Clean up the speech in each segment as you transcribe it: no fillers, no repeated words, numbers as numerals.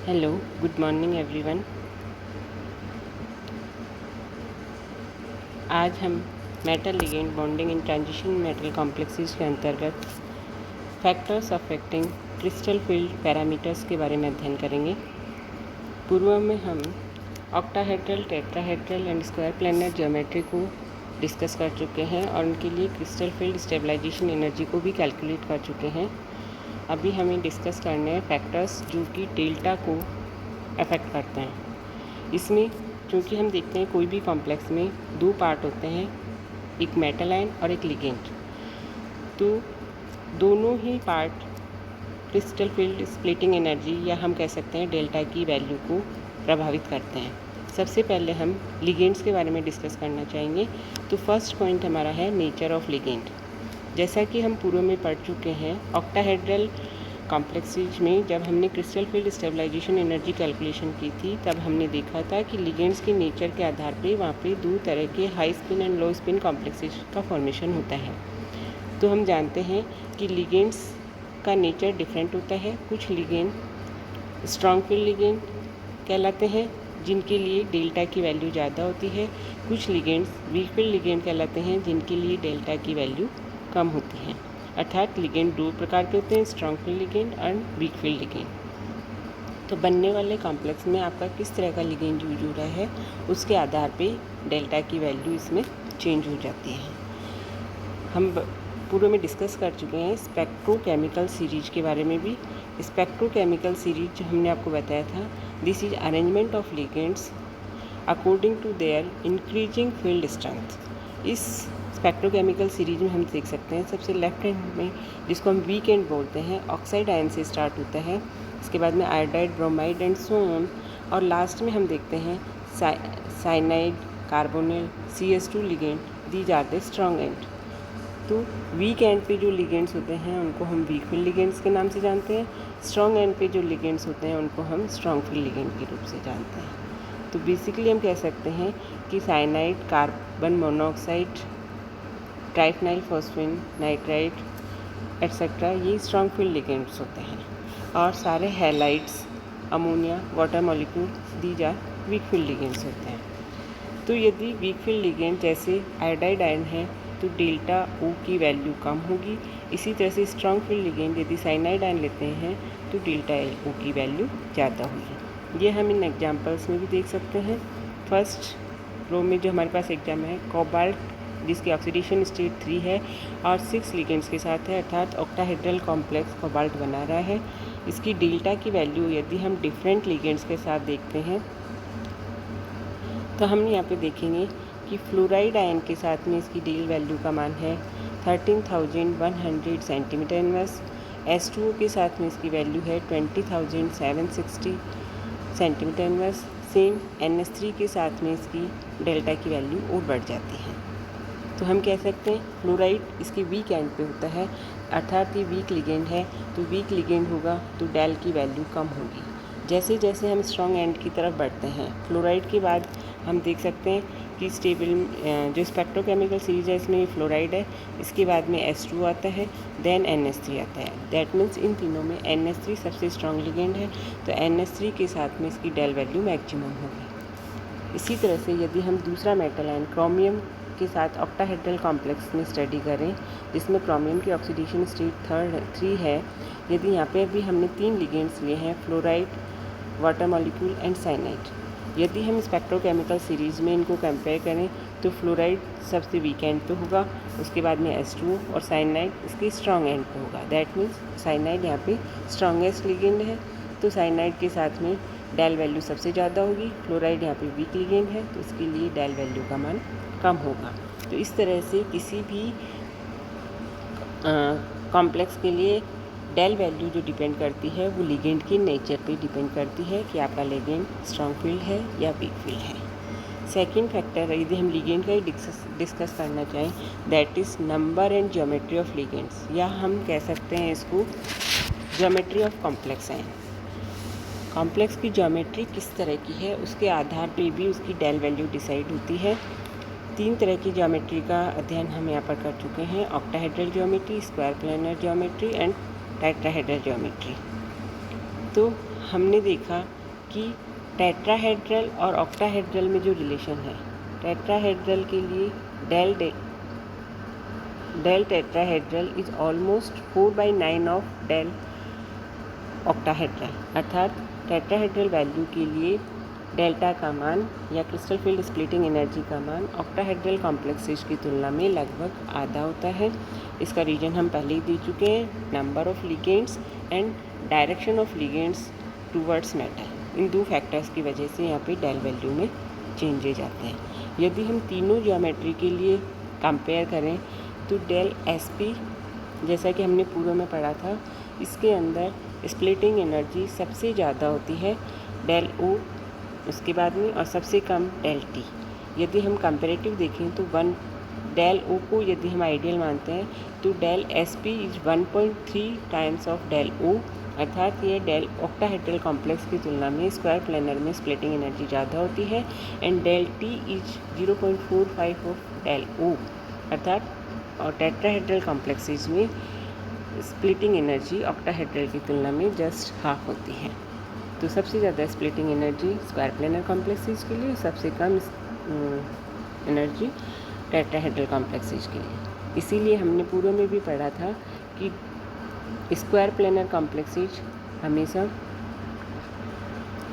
Hello, good morning everyone. आज हम metal ligand bonding in transition metal complexes के अंतर्गत factors affecting crystal field parameters के बारे में अध्ययन करेंगे। पूर्व में हम octahedral, tetrahedral and square planar geometry को डिस्कस कर चुके हैं और उनके लिए क्रिस्टल फील्ड स्टेबलाइजेशन एनर्जी को भी कैलकुलेट कर चुके हैं। अभी हमें डिस्कस करने हैं फैक्टर्स जो कि डेल्टा को अफेक्ट करते हैं। इसमें क्योंकि हम देखते हैं कोई भी कॉम्प्लेक्स में दो पार्ट होते हैं, एक मेटल आयन और एक लिगेंड। तो दोनों ही part crystal field splitting energy या हम कह सकते हैं डेल्टा की वैल्यू को प्रभावित करते हैं। सबसे पहले हम लिगेंड्स के बारे में डिस्कस करना चाहेंगे। तो फर्स्ट पॉइंट हमारा है नेचर ऑफ लिगेंड। जैसा कि हम पूर्व में पढ़ चुके हैं, ऑक्टाहेड्रल कॉम्प्लेक्सेज में जब हमने crystal field stabilisation energy calculation की थी तब हमने देखा था कि लिगेंड्स के नेचर के आधार पे वहाँ पे दो तरह के high spin and low spin complexes का फॉर्मेशन होता है। तो हम जानते हैं कि लिगेंड्स का नेचर डिफरेंट होता है। कुछ लिगेंड स्ट्रॉन्ग फील्ड लिगेंड कहलाते हैं जिनके लिए डेल्टा की वैल्यू ज़्यादा होती है। कुछ लिगेंड्स वीक फील्ड लिगेंड कहलाते हैं जिनके लिए डेल्टा की वैल्यू कम होती है। अर्थात लिगेंड दो प्रकार के होते हैं, स्ट्रॉन्ग फील्ड लिगेंड और वीक फील्ड लिगेंड। तो बनने वाले कॉम्प्लेक्स में आपका किस तरह का लिगेंड यूज हो रहा है उसके आधार पे डेल्टा की वैल्यू इसमें चेंज हो जाती है। हम पूर्व में डिस्कस कर चुके हैं स्पेक्ट्रोकेमिकल सीरीज के बारे में भी। स्पेक्ट्रोकेमिकल सीरीज हमने आपको बताया था, this is arrangement of ligands according to their increasing field strength. इस स्पेक्ट्रोकेमिकल सीरीज में हम देख सकते हैं सबसे लेफ्ट हैंड में, जिसको हम वीक एंड बोलते हैं, ऑक्साइड आयन से स्टार्ट होता है। इसके बाद में iodide, bromide and so on, और लास्ट में हम देखते हैं cyanide, carbonyl, CS2 ligand. These are the strong end. तो वीक एंड पे जो लिगेंड्स होते हैं उनको हम वीक फील्ड लिगेंड्स के नाम से जानते हैं। स्ट्रॉन्ग एंड पे जो लिगेंड्स होते हैं उनको हम स्ट्रॉन्ग फील्ड लिगेंड के रूप से जानते हैं। तो बेसिकली हम कह सकते हैं कि cyanide, carbon monoxide, triphenyl phosphine, nitrite etcetera ये स्ट्रॉन्ग फील्ड लिगेंड्स होते हैं। और सारे halides, ammonia, water molecule, these are weak field ligands होते हैं। तो यदि वीक फील्ड लिगेंड जैसे आयोडाइड आयन है तो डेल्टा O की वैल्यू कम होगी। इसी तरह से स्ट्रॉन्ग फील्ड लिगेंड यदि साइनाइड आयन लेते हैं तो डेल्टा O की वैल्यू ज़्यादा होगी। ये हम इन एग्जांपल्स में भी देख सकते हैं। फर्स्ट रो में जो हमारे पास एग्जाम है, कोबाल्ट जिसकी ऑक्सीडेशन स्टेट 3 है और 6 लिगेंड्स के साथ है, अर्थात ऑक्टाहेड्रल कॉम्प्लेक्स कोबाल्ट बना रहा है। इसकी डेल्टा की वैल्यू यदि हम डिफरेंट लिगेंड्स के साथ देखते हैं तो हम यहाँ पे देखेंगे कि फ्लोराइड आयन के साथ में इसकी डेल वैल्यू का मान है 13,100 सेंटीमीटर इनवर्स। H2O के साथ में इसकी वैल्यू है 20,760 सेंटीमीटर इनवर्स। सेम NH3 के साथ में इसकी डेल्टा की वैल्यू और बढ़ जाती है। तो हम कह सकते हैं फ्लोराइड इसकी वीक एंड पे होता है, अर्थात ये वीक लिगेंड है। तो वीक लिगेंड होगा तो डेल की वैल्यू कम होगी। जैसे जैसे हम स्ट्रॉन्ग एंड की तरफ बढ़ते हैं, फ्लोराइड के बाद हम देख सकते हैं कि स्टेबल जो स्पेक्ट्रोकेमिकल सीरीज है इसमें फ्लोराइड है, इसके बाद में H2 आता है, देन NH3 आता है। दैट मीन्स इन तीनों में NH3 सबसे स्ट्रॉन्ग लिगेंड है, तो NH3 के साथ में इसकी डेल वैल्यू मैक्सिमम होगी। इसी तरह से यदि हम दूसरा मेटल आयन क्रोमियम के साथ ऑक्टाहेड्रल कॉम्प्लेक्स में स्टडी करें जिसमें क्रोमियम की ऑक्सीडेशन स्टेट 3 है, यदि यहाँ पे भी हमने 3 लिगेंड्स लिए हैं, fluoride, water molecule and cyanide. यदि हम स्पेक्ट्रोकेमिकल सीरीज़ में इनको कंपेयर करें तो फ्लोराइड सबसे वीक एंड पे होगा, उसके बाद में H2O और साइनाइड इसके स्ट्रॉन्ग एंड पे होगा। दैट मीन्स साइनाइड यहाँ पे स्ट्रॉन्गेस्ट लिगेंड है, तो साइनाइड के साथ में डेल वैल्यू सबसे ज़्यादा होगी। फ्लोराइड यहाँ पे वीक लिगेंड है तो इसके लिए डेल वैल्यू का मान कम होगा। तो इस तरह से किसी भी कॉम्प्लेक्स के लिए डेल वैल्यू जो डिपेंड करती है वो लिगेंड के नेचर पे डिपेंड करती है कि आपका लिगेंड स्ट्रॉन्ग फील्ड है या वीक फील्ड है। सेकंड फैक्टर यदि हम लिगेंड का ही डिस्कस करना चाहें, that is number and geometry of ligands, या हम कह सकते हैं इसको ज्योमेट्री ऑफ कॉम्प्लेक्स है। कॉम्प्लेक्स की ज्योमेट्री किस तरह की है उसके आधार पे भी उसकी डेल वैल्यू डिसाइड होती है। 3 तरह की ज्योमेट्री का अध्ययन हम यहाँ पर कर चुके हैं, octahedral geometry, square planar geometry and tetrahedral geometry. तो हमने देखा कि टेट्राहेड्रल और ऑक्टाहेड्रल में जो रिलेशन है, टेट्राहेड्रल के लिए del tetrahedral is almost 4/9 of del octahedral, अर्थात टेट्राहेड्रल वैल्यू के लिए डेल्टा का मान या क्रिस्टल फील्ड स्प्लिटिंग एनर्जी का मान ऑक्टाहेड्रल कॉम्प्लेक्सेस की तुलना में लगभग आधा होता है। इसका रीजन हम पहले ही दे चुके हैं, number of ligands and direction of ligands towards metal. इन दो फैक्टर्स की वजह से यहाँ पे डेल वैल्यू में चेंजेज आते हैं। यदि हम तीनों ज्योमेट्री के लिए कंपेयर करें तो डेल एसपी, जैसा कि हमने पूर्व में पढ़ा था, इसके अंदर स्प्लिटिंग एनर्जी सबसे ज़्यादा होती है डेल ओ, उसके बाद में, और सबसे कम डेल टी। यदि हम कंपैरेटिव देखें तो डेल ओ को यदि हम आइडियल मानते हैं तो del S P is 1.3 times of del O, अर्थात ये डेल ऑक्टाहेड्रल कॉम्प्लेक्स की तुलना में स्क्वायर प्लेनर में स्प्लिटिंग एनर्जी ज़्यादा होती है, and del T is 0.45 of del O, अर्थात और टेट्राहेड्रल कॉम्प्लेक्सेस में स्प्लिटिंग एनर्जी ऑक्टाहेड्रल की तुलना में जस्ट हाफ होती है। तो सबसे ज़्यादा splitting energy square planar complexes के लिए, सबसे कम एनर्जी टेट्राहेड्रल कॉम्प्लेक्सेस के लिए। इसीलिए हमने पूर्व में भी पढ़ा था कि स्क्वायर प्लेनर कॉम्प्लेक्सेस हमेशा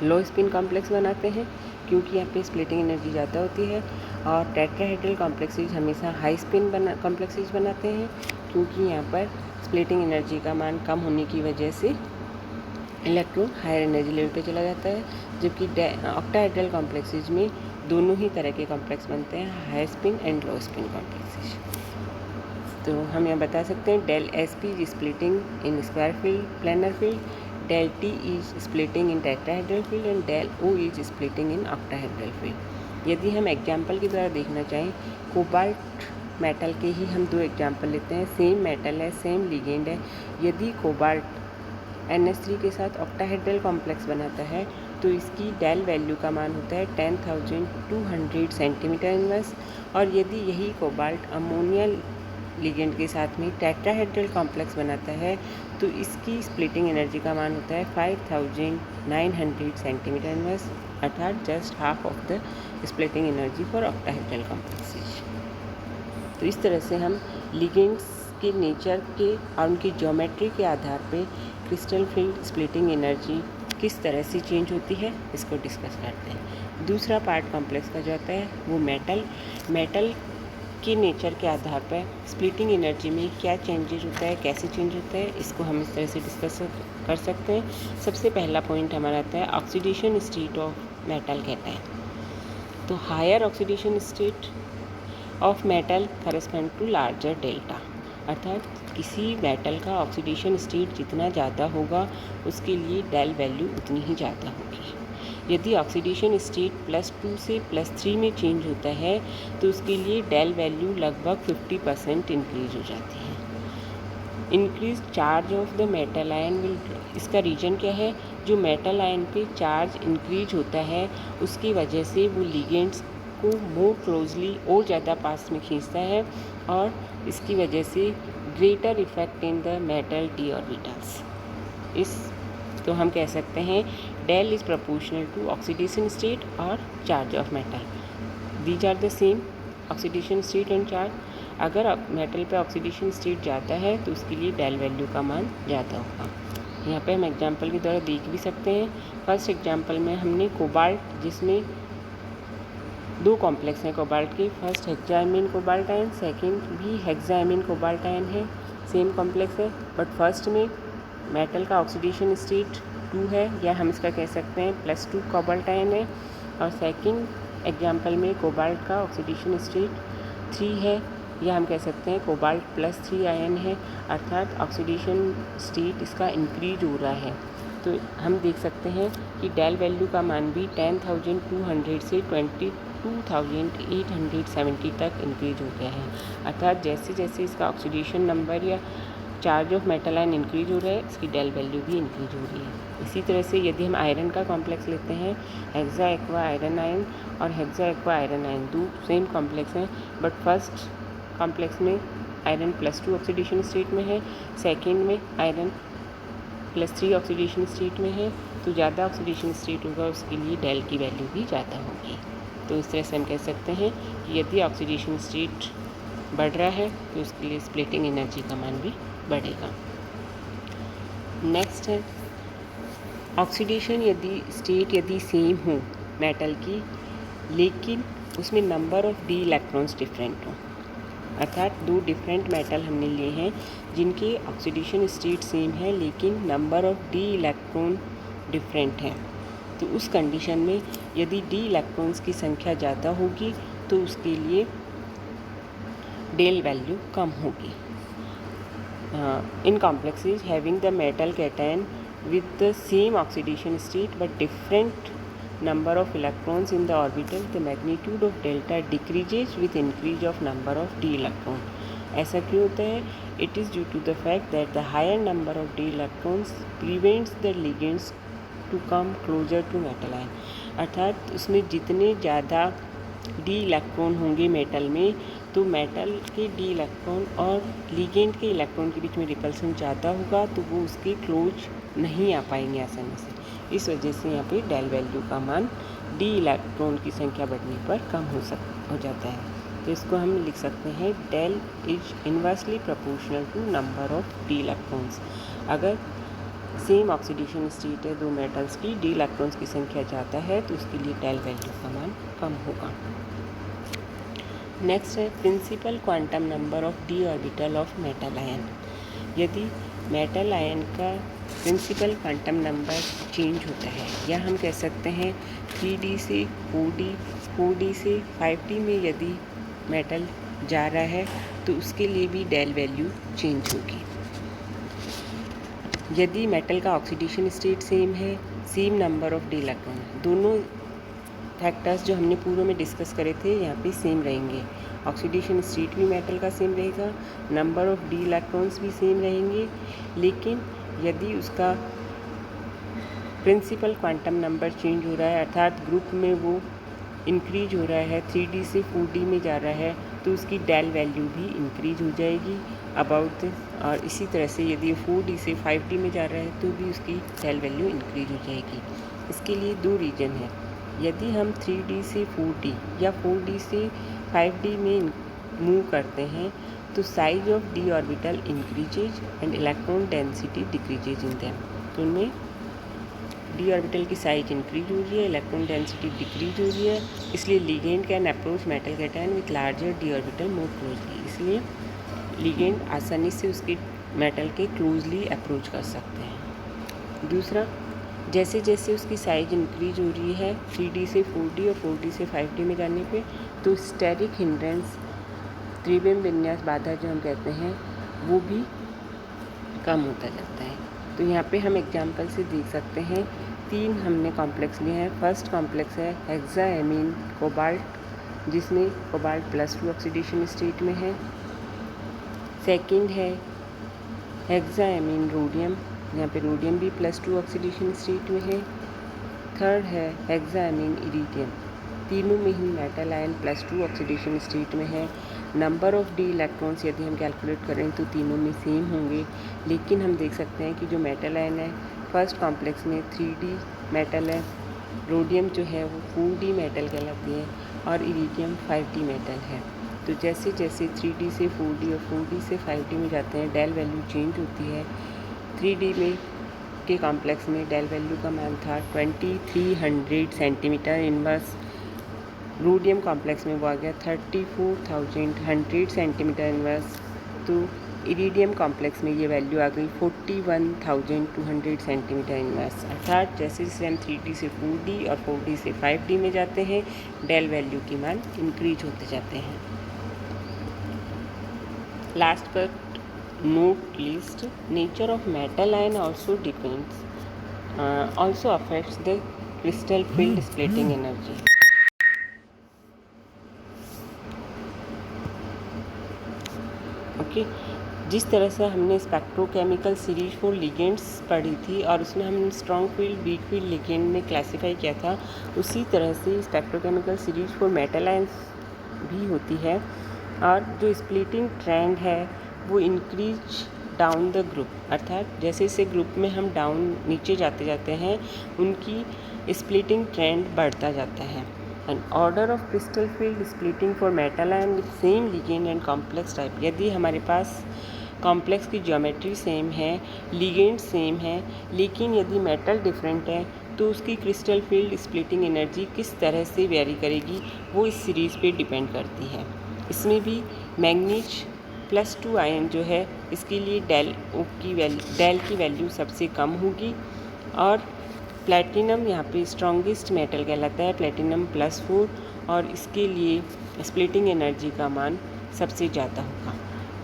लो स्पिन कॉम्प्लेक्स बनाते हैं क्योंकि यहाँ पे स्प्लिटिंग एनर्जी ज़्यादा होती है, और टेट्राहेड्रल कॉम्प्लेक्सेस हमेशा हाई स्पिन कॉम्प्लेक्सेस बनाते हैं क्योंकि यहाँ पर स्प्लिटिंग एनर्जी का मान कम होने की वजह से इलेक्ट्रॉन हायर एनर्जी लेवल पे चला जाता है, जबकि ऑक्टाहेड्रल कॉम्प्लेक्सेस में दोनों ही तरह के कॉम्प्लेक्स बनते हैं, high spin and low spin complexes. तो हम यहाँ बता सकते हैं del S P is splitting in square field planar field, del T is splitting in tetrahedral field and del O is splitting in octahedral field. यदि हम example के द्वारा देखना चाहें, कोबाल्ट मेटल के ही हम दो एग्जाम्पल लेते हैं। सेम मेटल है, सेम लिगेंड है, यदि कोबाल्ट NH3 के साथ ऑक्टाहेड्रल कॉम्प्लेक्स बनाता है तो इसकी डेल वैल्यू का मान होता है 10,200 सेंटीमीटर इनवर्स, और यदि यही कोबाल्ट अमोनिया लिगेंड के साथ में टेट्राहेड्रल कॉम्प्लेक्स बनाता है तो इसकी स्प्लिटिंग एनर्जी का मान होता है 5,900 सेंटीमीटर इनवर्स, अर्थात just half of the splitting energy for octahedral complexes. तो इस तरह से हम लिगेंड्स के नेचर के और उनकी ज्योमेट्री के आधार पे क्रिस्टल फील्ड स्प्लिटिंग एनर्जी किस तरह से चेंज होती है इसको डिस्कस करते हैं। दूसरा पार्ट कॉम्प्लेक्स का जो आता है वो मेटल के नेचर के आधार पर स्प्लिटिंग एनर्जी में क्या चेंजेस होता है, कैसे चेंज होता है, इसको हम इस तरह से डिस्कस कर सकते हैं। सबसे पहला पॉइंट हमारा आता है ऑक्सीडेशन स्टेट ऑफ मेटल कहता है। तो higher oxidation state of metal correspond to larger delta, अर्थात किसी मेटल का ऑक्सीडेशन स्टेट जितना ज़्यादा होगा उसके लिए डेल वैल्यू उतनी ही ज़्यादा होगी। यदि ऑक्सीडेशन स्टेट +2 से +3 में चेंज होता है तो उसके लिए डेल वैल्यू लगभग 50% इंक्रीज हो जाती है। Increase charge of the metal ion will, इसका रीजन क्या है, जो मेटल आयन पे चार्ज इंक्रीज होता है उसकी वजह से वो लिगेंड्स को मोर क्लोजली और ज़्यादा पास में खींचता है, और इसकी वजह से greater effect in the metal D orbitals. तो हम कह सकते हैं del is proportional to oxidation state और charge of metal, these are the same oxidation state and charge. अगर मेटल पे ऑक्सीडेशन स्टेट ज़्यादा है तो उसके लिए डेल वैल्यू का मान ज़्यादा होगा। यहाँ पे हम एग्जांपल के द्वारा देख भी सकते हैं। फर्स्ट एग्जांपल में हमने कोबाल्ट, जिसमें दो कॉम्प्लेक्स हैं कोबाल्ट के, फर्स्ट हेक्साइमिन कोबाल्ट आयन, सेकंड भी हेक्साइमिन कोबाल्ट आयन है, सेम कॉम्प्लेक्स है, बट फर्स्ट में मेटल का ऑक्सीडेशन स्टेट 2 है, या हम इसका कह सकते हैं +2 कोबाल्ट आयन है, और सेकंड एग्जांपल में कोबाल्ट का ऑक्सीडेशन स्टेट 3 है, या हम कह सकते हैं कोबाल्ट +3 आयन है, अर्थात ऑक्सीडेशन स्टेट इसका इंक्रीज हो रहा है। तो हम देख सकते हैं कि डेल वैल्यू का मान भी 10,200 से 22,870 तक इंक्रीज हो गया है, अर्थात जैसे जैसे इसका ऑक्सीडेशन नंबर या charge of metal ion increase हो रहा है इसकी डेल वैल्यू भी इंक्रीज हो रही है। इसी तरह से यदि हम आयरन का कॉम्प्लेक्स लेते हैं, हेक्सा एक्वा आयरन आयन और हेक्सा एक्वा आयरन आयन दो सेम कॉम्प्लेक्स हैं, बट फर्स्ट कॉम्प्लेक्स में आयरन +2 ऑक्सीडेशन स्टेट में है, सेकेंड में आयरन +3 ऑक्सीडेशन स्टेट में है, तो ज़्यादा ऑक्सीडेशन स्टेट होगा उसके लिए डेल की वैल्यू भी ज़्यादा होगी। तो इस तरह से हम कह सकते हैं कि यदि ऑक्सीडेशन स्टेट बढ़ रहा है तो उसके लिए स्प्लिटिंग एनर्जी का मान भी बढ़ेगा। नेक्स्ट है ऑक्सीडेशन यदि सेम हो मेटल की, लेकिन उसमें number of D electrons different हो, अर्थात दो डिफरेंट मेटल हमने लिए हैं जिनके ऑक्सीडेशन स्टेट सेम है लेकिन number of D electron different है। तो उस कंडीशन में यदि डी इलेक्ट्रॉन्स की संख्या ज़्यादा होगी तो उसके लिए डेल वैल्यू कम होगी। In complexes having the metal cation with the same oxidation state but different number of electrons in the orbital, the magnitude of delta decreases with increase of number of d electron. ऐसा क्यों होता है? It is due to the fact that the higher number of d electrons prevents the ligands to come closer to metal ion. अर्थात उसमें जितने ज़्यादा D electron होंगे metal में, तो मेटल के डी इलेक्ट्रॉन और लिगेंड के इलेक्ट्रॉन के बीच में रिपल्सन ज़्यादा होगा, तो वो उसके क्लोज नहीं आ पाएंगे आसानी से। इस वजह से यहाँ पे डेल वैल्यू का मान डी इलेक्ट्रॉन की संख्या बढ़ने पर कम हो जाता है। तो इसको हम लिख सकते हैं del is inversely proportional to number of D electrons. अगर सेम ऑक्सीडेशन स्टेट है दो मेटल्स की, डी इलेक्ट्रॉन्स की संख्या ज़्यादा है, तो उसके लिए डेल वैल्यू का मान कम होगा। नेक्स्ट है principal quantum number of D orbital of metal ion. यदि मेटल आयन का प्रिंसिपल क्वांटम नंबर चेंज होता है, या हम कह सकते हैं 3D से 4D, 4D से 5D में यदि मेटल जा रहा है तो उसके लिए भी डेल वैल्यू चेंज होगी। यदि मेटल का ऑक्सीडेशन स्टेट सेम है, same number of D electron, दोनों फैक्टर्स जो हमने पूर्व में डिस्कस करे थे यहाँ पे सेम रहेंगे। ऑक्सीडेशन स्टेट भी मेटल का सेम रहेगा, नंबर ऑफ डी इलेक्ट्रॉन्स भी सेम रहेंगे, लेकिन यदि उसका प्रिंसिपल क्वांटम नंबर चेंज हो रहा है, अर्थात ग्रुप में वो इंक्रीज हो रहा है, 3D से 4D में जा रहा है, तो उसकी डेल वैल्यू भी इंक्रीज हो जाएगी अबाउट दिस। और इसी तरह से यदि 4D से 5D में जा रहा है तो भी उसकी डेल वैल्यू इंक्रीज हो जाएगी। इसके लिए दो रीज़न है। यदि हम 3D से 4D या 4D से 5D में मूव करते हैं तो size of D orbital increases and electron density decreases in them. तो उनमें डी ऑर्बिटल की साइज इंक्रीज हो रही है, इलेक्ट्रॉन डेंसिटी डिक्रीज हो रही है, इसलिए ligand can approach metal cation with larger D orbital more closely. इसलिए लिगेंड आसानी से उसके मेटल के क्लोजली अप्रोच कर सकते हैं। दूसरा, जैसे जैसे उसकी साइज इंक्रीज हो रही है 3D से 4D और 4D से 5D में जाने पे, तो स्टेरिक हिंड्रेंस, त्रिविम विन्यास बाधा जो हम कहते हैं, वो भी कम होता जाता है। तो यहाँ पे हम एग्जांपल से देख सकते हैं, 3 हमने कॉम्प्लेक्स लिए हैं। फर्स्ट कॉम्प्लेक्स है हेक्साएमीन कोबाल्ट, जिसमें कोबाल्ट +2 ऑक्सीडेशन स्टेट में है। सेकंड है हेक्साएमीन रोडियम, यहाँ पे रोडियम भी +2 ऑक्सीडेशन स्टेट में है। थर्ड है हेक्साएमीन इरिडियम, तीनों में ही मेटल आयन +2 ऑक्सीडेशन स्टेट में है। नंबर ऑफ डी इलेक्ट्रॉन्स यदि हम कैलकुलेट करें तो तीनों में सेम होंगे, लेकिन हम देख सकते हैं कि जो मेटल आयन है फर्स्ट कॉम्प्लेक्स में 3D मेटल है, रोडियम जो है वो 4D मेटल कहलाती है, और इरिडियम 5D मेटल है। तो जैसे जैसे 3D से 4D और 4D से 5D में जाते हैं, डेल वैल्यू चेंज होती है। 3D में के कॉम्प्लेक्स में डेल वैल्यू का मान था 2300 सेंटीमीटर इनवर्स, रोडियम कॉम्प्लेक्स में वो आ गया 34,100 सेंटीमीटर इनवर्स। तो इरिडियम कॉम्प्लेक्स में ये वैल्यू आ गई 41,200 सेंटीमीटर इनवर्स। अर्थात जैसे जैसे हम 3D से 4D और 4D से 5D में जाते हैं, डेल वैल्यू की मान इंक्रीज होते जाते हैं। Last but note list, nature of metal ion also depends also affects the crystal field splitting energy. Okay, जिस तरह से हमने स्पेक्ट्रोकेमिकल सीरीज फॉर लिगेंड्स पढ़ी थी और उसमें हमने strong field, week field ligand में क्लासीफाई किया था, उसी तरह से spectrochemical series for metal ions भी होती है। और जो स्प्लिटिंग ट्रेंड है वो इंक्रीज डाउन द ग्रुप, अर्थात जैसे जैसे ग्रुप में हम डाउन नीचे जाते जाते हैं उनकी स्प्लिटिंग ट्रेंड बढ़ता जाता है। And order of crystal field splitting for metal ion with same ligand and complex type, यदि हमारे पास कॉम्प्लेक्स की ज्योमेट्री सेम है, लिगेंड सेम है, लेकिन यदि मेटल डिफरेंट है तो उसकी क्रिस्टल फील्ड स्प्लिटिंग एनर्जी किस तरह से वेरी करेगी वो इस सीरीज़ पे डिपेंड करती है। इसमें भी मैग्नीज +2 आयन जो है इसके लिए डेल की वैल्यू सबसे कम होगी, और प्लैटिनम यहाँ पे स्ट्रॉन्गेस्ट मेटल कहलाता है, प्लैटिनम +4, और इसके लिए स्प्लिटिंग एनर्जी का मान सबसे ज़्यादा होगा।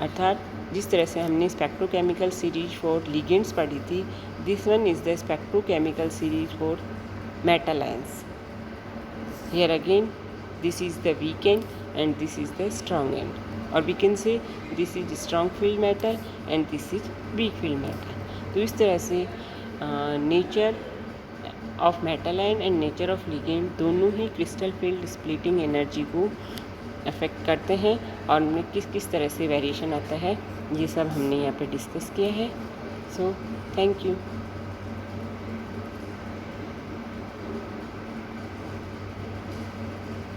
अर्थात जिस तरह से हमने स्पेक्ट्रोकेमिकल सीरीज फॉर लिगेंड्स पढ़ी थी, this one is the spectrochemical series for metal ions. Here again, this is the weak end and this is the strong end, or we can say this is strong field metal and this is weak field metal. तो इस तरह से nature of metal ion and nature of ligand दोनों ही crystal field splitting energy को affect करते हैं, और उनमें किस किस तरह से वेरिएशन आता है ये सब हमने यहाँ पे डिस्कस किया है। So thank you.